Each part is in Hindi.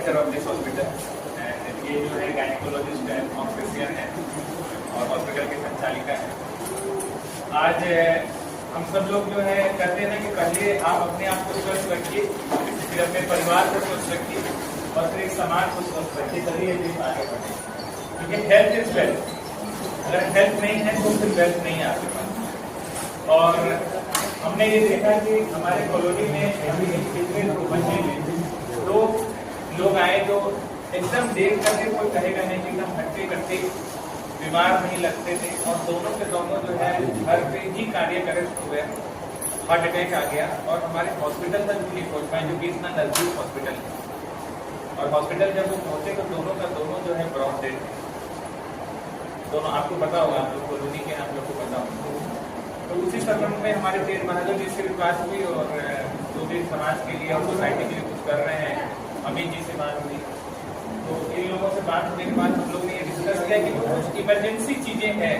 Director of this hospital. ये जो है गायनेकोलॉजिस्ट है, ऑब्स्टेट्रिशियन है और हॉस्पिटल की संचालिका है। आज हम सब लोग जो है कहते हैं ना कि पहले आप अपने आप को स्वस्थ रखिए, फिर अपने परिवार को स्वस्थ रखिए और फिर एक समाज को स्वस्थ रखिए, तभी ये देश आगे बढ़े। क्योंकि हेल्थ इज वेल्थ, अगर हेल्थ नहीं है तो फिर वेल्थ नहीं है आपके पास। और हमने ये देखा कि हमारे कॉलोनी में अभी पिछले 2 महीने में लोग आए तो एकदम देख करके कोई कहेगा नहीं कि एकदम हट्टे कट्टे बीमार नहीं लगते थे और दोनों के दोनों जो है घर पे ही कार्डियक अरेस्ट हुए, हार्ट अटैक आ गया और हमारे हॉस्पिटल तक भी नहीं पहुंच पाए, जो कि इतना नजदीक हॉस्पिटल है। और हॉस्पिटल जब वो पहुंचे तो दोनों का दोनों जो है ब्रॉड डेड, दोनों आपको पता होगा, आप लोग कॉलोनी के आप लोग को पता होगा। तो उसी संबंध में हमारे तेज महाजन जी से भी बात हुई और जो भी समाज के लिए और सोसाइटी के लिए कुछ कर रहे हैं, अमित जी से बात हुई। तो इन लोगों से बात होने के बाद हम लोग ने ये डिस्कस किया कि कुछ इमरजेंसी चीजें हैं,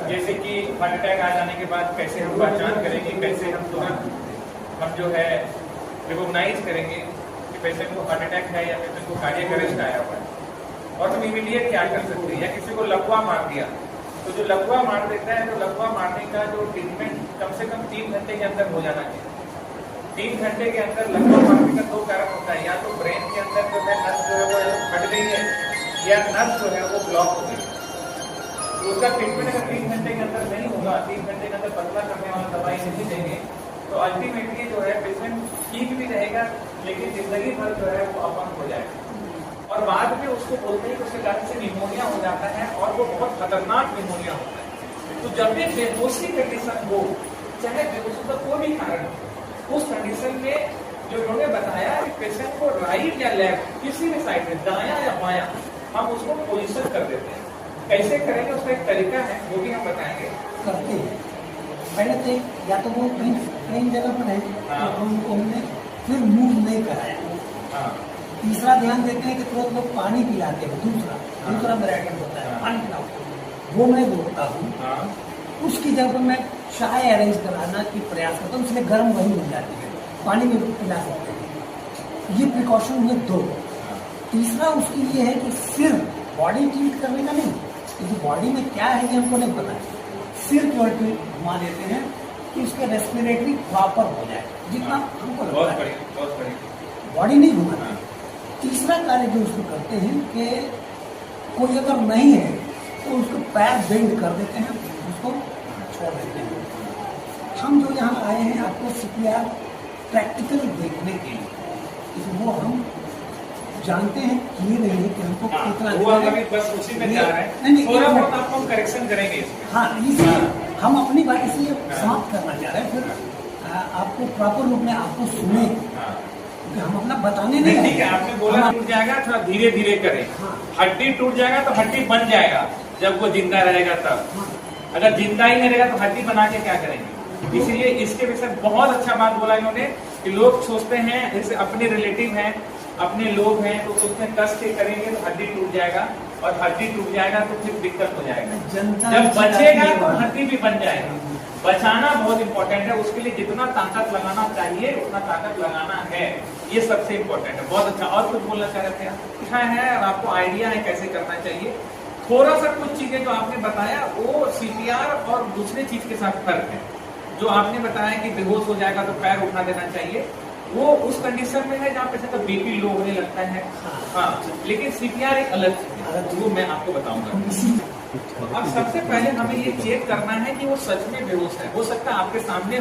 जैसे कि हार्ट अटैक आ जाने के बाद कैसे हम पहचान करेंगे, कैसे हम तुरंत हम जो है रिकॉग्नाइज करेंगे कि पेशेंट को हार्ट अटैक है या पेशेंट को कार्डियक अरेस्ट आया हुआ है, और हम इमीडिएट क्या कर सकते हैं। या किसी को लकवा मार दिया, तो जो लकवा मार देता है तो लकवा मारने का जो ट्रीटमेंट कम से कम 3 घंटे के अंदर हो जाना चाहिए। 3 घंटे के अंदर लकवा मारने का 2 कारण होता है, या तो ब्रेन के अंदर जो है नस जो है वो फट गई है या नस जो है वो ब्लॉक हो गई। तो उसका ट्रीटमेंट अगर 3 घंटे के अंदर नहीं होगा, 3 घंटे के अंदर पतला करने वाला दवाई नहीं देंगे, तो अल्टीमेटली जो है पेशेंट ठीक भी रहेगा लेकिन जिंदगी भर जो है वो अपंग हो जाएगा। और बाद में उसको बोलते हैं कि उसके कारण से निमोनिया हो जाता है और वो बहुत खतरनाक निमोनिया होता है। तो जब भी बेहोशी कंडीशन हो, चाहे बेहोशी का कोई भी कारण हो, उस कंडीशन में जो उन्होंने बताया कि पेशेंट को राइट या लेफ्ट किसी भी साइड में, दायां या बायां, हम उसको पोजीशन कर देते हैं। कैसे करेंगे उसका एक तरीका है, वो भी हम बताएंगे। करते हैं पहले तो या तो वो कहीं जगह पर है तो हमने फिर मूव नहीं कराया। तीसरा ध्यान देते हैं कि तुरंत लोग पानी पिलाते हैं। दूसरा मेरा होता है पानी पिलाओ, वो मैं बोलता हूँ। उसकी जगह पर मैं चाय अरेंज कराना की प्रयास करता हूँ, इसलिए गर्म वही मिल जाती है, पानी में पिला सकते हैं। ये प्रिकॉशन हुए 2। तीसरा उसके लिए है कि सिर्फ बॉडी ट्रीट करने का नहीं, क्योंकि बॉडी में क्या है कि हमको नहीं पता, सिर केवल घुमा देते हैं कि उसके रेस्पिरेटरी प्रॉपर हो जाए, जितना हमको लगता है, बॉडी नहीं घुमाना। तीसरा कार्य जो उसको करते हैं कि कोई अगर नहीं है तो उसको पैर बेंड कर देते हैं, उसको छोड़ देते हैं। हम जो यहाँ आए हैं आपको CPR प्रैक्टिकल देखने के लिए, वो हम जानते हैं किए नहीं है कि हमको कितना बस उसी में जा रहे हैं। नहीं, थोड़ा बहुत आपको हम करेक्शन करेंगे इसमें। हाँ, इसलिए हम अपनी बात इसलिए समाप्त करना चाह रहे हैं, फिर आपको प्रॉपर रूप में आपको सुने, हम अपना बताने नहीं। ठीक है, आपने बोला टूट जाएगा, थोड़ा धीरे धीरे करें। हड्डी टूट जाएगा तो हड्डी बन जाएगा जब वो जिंदा रहेगा तब। अगर जिंदा ही नहीं रहेगा तो हड्डी बना के क्या करेंगे। इसीलिए इसके विषय बहुत अच्छा बात बोला इन्होंने कि लोग सोचते हैं जैसे अपने रिलेटिव हैं, अपने लोग हैं, तो सोचते हैं कष्ट से करेंगे तो हड्डी टूट जाएगा, और हड्डी टूट जाएगा तो फिर दिक्कत हो जाएगा। जब बचेगा तो हड्डी भी बन जाएगा। बचाना बहुत इंपॉर्टेंट है, उसके लिए जितना ताकत लगाना चाहिए उतना ताकत लगाना है, ये सबसे इम्पोर्टेंट है। बहुत अच्छा। और कुछ बोलना चाह रहे थे आप? क्या है और आपको आइडिया है कैसे करना चाहिए? थोड़ा सा कुछ चीजें जो आपने बताया वो CPR और दूसरी चीज के साथ फर्क है। जो आपने बताया कि बेहोश हो जाएगा तो पैर उठा देना चाहिए, वो उस कंडीशन में है जहाँ पेशेंट का BP लो होने लगता है। हाँ, लेकिन CPR एक अलग चीज है, वो मैं आपको बताऊंगा। अब सबसे पहले हमें ये चेक करना है कि वो सच में बेहोश है। हो सकता है आपके सामने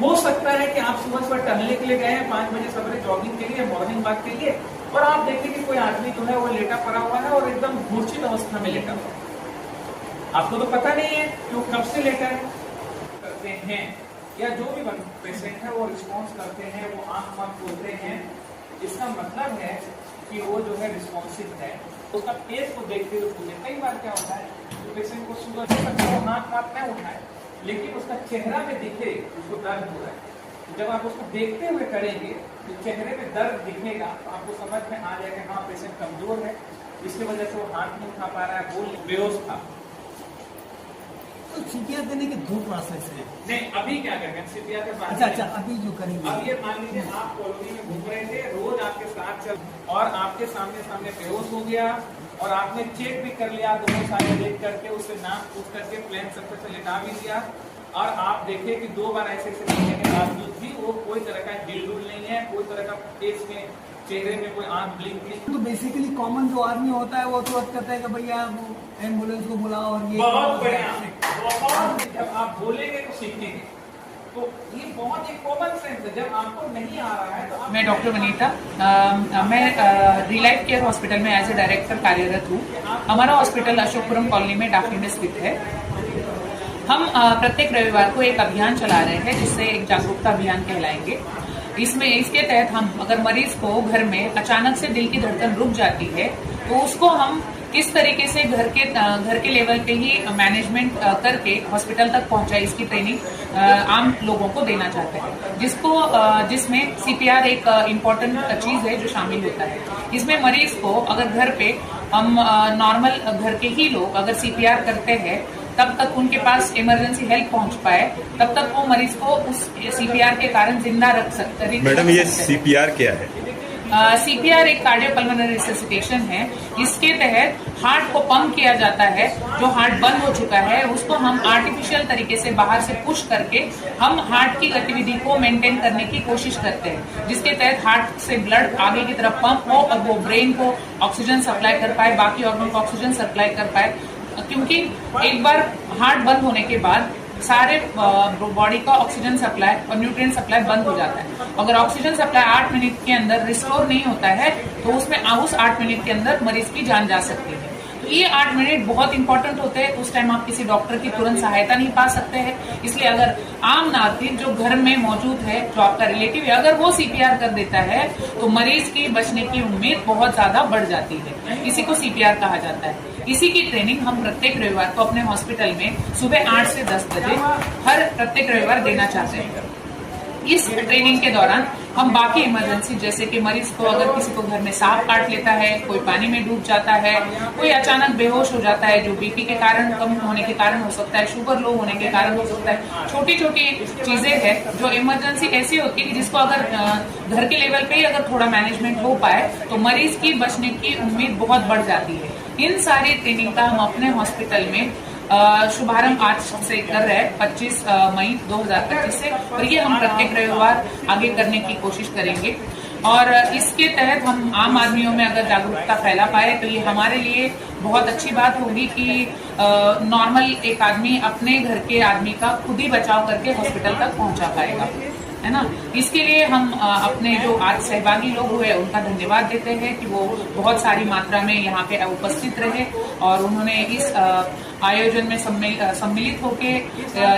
हो सकता है कि आप सुबह टहलने के लिए गए हैं 5 बजे सवेरे जॉगिंग के लिए, मॉर्निंग वॉक के लिए, और आप देखें कि कोई आदमी जो है वो लेटा पड़ा हुआ है और एकदम मूर्छित अवस्था में लेटा हुआ। आपको तो पता नहीं है कि वो कब से लेटा है। करते हैं या जो भी पेशेंट है वो रिस्पॉन्स करते हैं, वो आंख वाँख खोलते हैं, इसका मतलब है कि वो जो है रिस्पॉन्सिव है। उसका फेस को देखते हुए कई बार क्या होता है, तो पेशेंट को सुबह नाक वाक न उठाए लेकिन उसका चेहरा में दिखे उसको दर्द हो रहा है। जब आप उसको देखते हुए करेंगे तो चेहरे में दर्द दिखेगा तो आपको समझ में आ जाएगा हाँ पेशेंट कमजोर है, इसकी वजह से वो हाथ नहीं उठा पा रहा है, बोल बेहोश था। तो सीपीआर देने के 2 प्रोसेस है। नहीं, अभी क्या करेंगे सीपीआर के बाद? अच्छा, अभी जो करेंगे, अब ये मान लीजिए आप कॉलोनी में घूम रहे थे, रोज आपके साथ चल और आपके सामने बेहोश हो गया और आपने चेक भी कर लिया, दोनों साइड देख करके उससे नाम पूछ करके प्लेन सर्फेस पे लिटा भी दिया और आप देखे कि 2 बार ऐसे करने के बावजूद भी वो कोई तरह का हिल-डुल नहीं है, कोई तरह का फेस में चेहरे में कोई आंख ब्लिंक नहीं। तो बेसिकली कॉमन जो आदमी होता है वो तुरंत कहता है कि भैया एम्बुलेंस को बुलाओ और ये बहुत बढ़िया, बहुत जब आप बोलेंगे तो सीखेंगे। तो ये बहुत एक कॉमन सेंस है, जब आपको नहीं आ रहा है तो मैं डॉक्टर वनीता, मैं रिलाइफ केयर हॉस्पिटल में एज ए डायरेक्टर कार्यरत हूँ। हमारा हॉस्पिटल अशोकपुरम कॉलोनी में डाफनी में स्थित है। हम प्रत्येक रविवार को एक अभियान चला रहे हैं जिससे एक जागरूकता अभियान कहलाएंगे। इसके तहत हम अगर मरीज को घर में अचानक से दिल की धड़कन रुक जाती है तो उसको हम किस तरीके से घर के लेवल पे ही मैनेजमेंट करके हॉस्पिटल तक पहुंचाए, इसकी ट्रेनिंग आम लोगों को देना चाहते हैं, जिसमें सीपीआर एक इम्पोर्टेंट चीज है जो शामिल होता है। इसमें मरीज को अगर घर पे हम नॉर्मल घर के ही लोग अगर सीपीआर करते हैं तब तक उनके पास इमरजेंसी हेल्प पहुंच पाए, तब तक वो मरीज को उस सीपीआर के कारण जिंदा रख सकते हैं। मैडम, ये सीपीआर क्या है? सीपीआर एक कार्डियोपल्मोनरी रिससिटेशन है। इसके तहत हार्ट को पंप किया जाता है, जो हार्ट बंद हो चुका है उसको हम आर्टिफिशियल तरीके से बाहर से पुश करके हम हार्ट की गतिविधि को मेंटेन करने की कोशिश करते हैं, जिसके तहत हार्ट से ब्लड आगे की तरफ पंप हो और वो ब्रेन को ऑक्सीजन सप्लाई कर पाए, बाकी ऑर्गन को ऑक्सीजन सप्लाई कर पाए। क्योंकि एक बार हार्ट बंद होने के बाद सारे बॉडी का ऑक्सीजन सप्लाई और न्यूट्रिएंट सप्लाई बंद हो जाता है। अगर ऑक्सीजन सप्लाई 8 मिनट के अंदर रिस्टोर नहीं होता है तो उसमें उस 8 मिनट के अंदर मरीज की जान जा सकती है। तो ये 8 मिनट बहुत इंपॉर्टेंट होते हैं। उस टाइम आप किसी डॉक्टर की तुरंत सहायता नहीं पा सकते हैं। इसलिए अगर आम नागरिक जो घर में मौजूद है, जो आपका रिलेटिव है, अगर वो सीपीआर कर देता है तो मरीज की बचने की उम्मीद बहुत ज्यादा बढ़ जाती है। इसी को सीपीआर कहा जाता है। इसी की ट्रेनिंग हम प्रत्येक रविवार को अपने हॉस्पिटल में सुबह 8 से 10 बजे हर प्रत्येक रविवार देना चाहते हैं। इस ट्रेनिंग के दौरान हम बाकी इमरजेंसी जैसे कि मरीज को अगर किसी को घर में सांप काट लेता है, कोई पानी में डूब जाता है, कोई अचानक बेहोश हो जाता है जो बीपी के कारण कम होने के कारण हो सकता है, शुगर लो होने के कारण हो सकता है, छोटी छोटी चीजें हैं जो इमरजेंसी ऐसी होती है कि जिसको अगर घर के लेवल पे ही अगर थोड़ा मैनेजमेंट हो पाए तो मरीज की बचने की उम्मीद बहुत बढ़ जाती है। इन सारी ट्रेनिंग का हम अपने हॉस्पिटल में शुभारंभ आज से कर रहे हैं 25 मई 2025 से, और ये हम प्रत्येक रविवार आगे करने की कोशिश करेंगे। और इसके तहत हम आम आदमियों में अगर जागरूकता फैला पाए तो ये हमारे लिए बहुत अच्छी बात होगी कि नॉर्मल एक आदमी अपने घर के आदमी का खुद ही बचाव करके हॉस्पिटल तक पहुंचा पाएगा, है ना। इसके लिए हम अपने जो आज सहभागी लोग हुए उनका धन्यवाद देते हैं कि वो बहुत सारी मात्रा में यहाँ पे उपस्थित रहे और उन्होंने इस आयोजन में सम्मिलित होके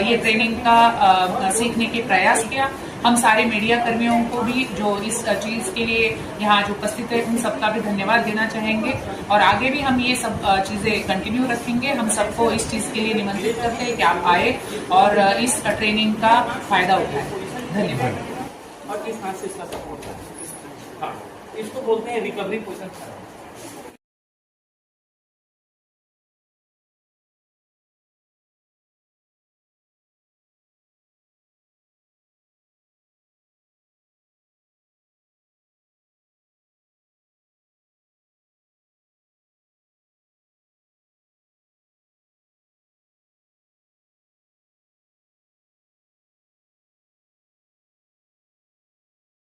ये ट्रेनिंग का सीखने के प्रयास किया। हम सारे मीडिया कर्मियों को भी जो इस चीज के लिए यहाँ जो उपस्थित है उन सबका भी धन्यवाद देना चाहेंगे और आगे भी हम ये सब चीजें कंटिन्यू रखेंगे। हम सबको इस चीज के लिए निमंत्रित करते हैं कि आप आए और इस ट्रेनिंग का फायदा उठाएं। धन्यवाद। और किस हाथ से इसका सपोर्ट है? हाँ, इसको बोलते हैं रिकवरी पोजिशन।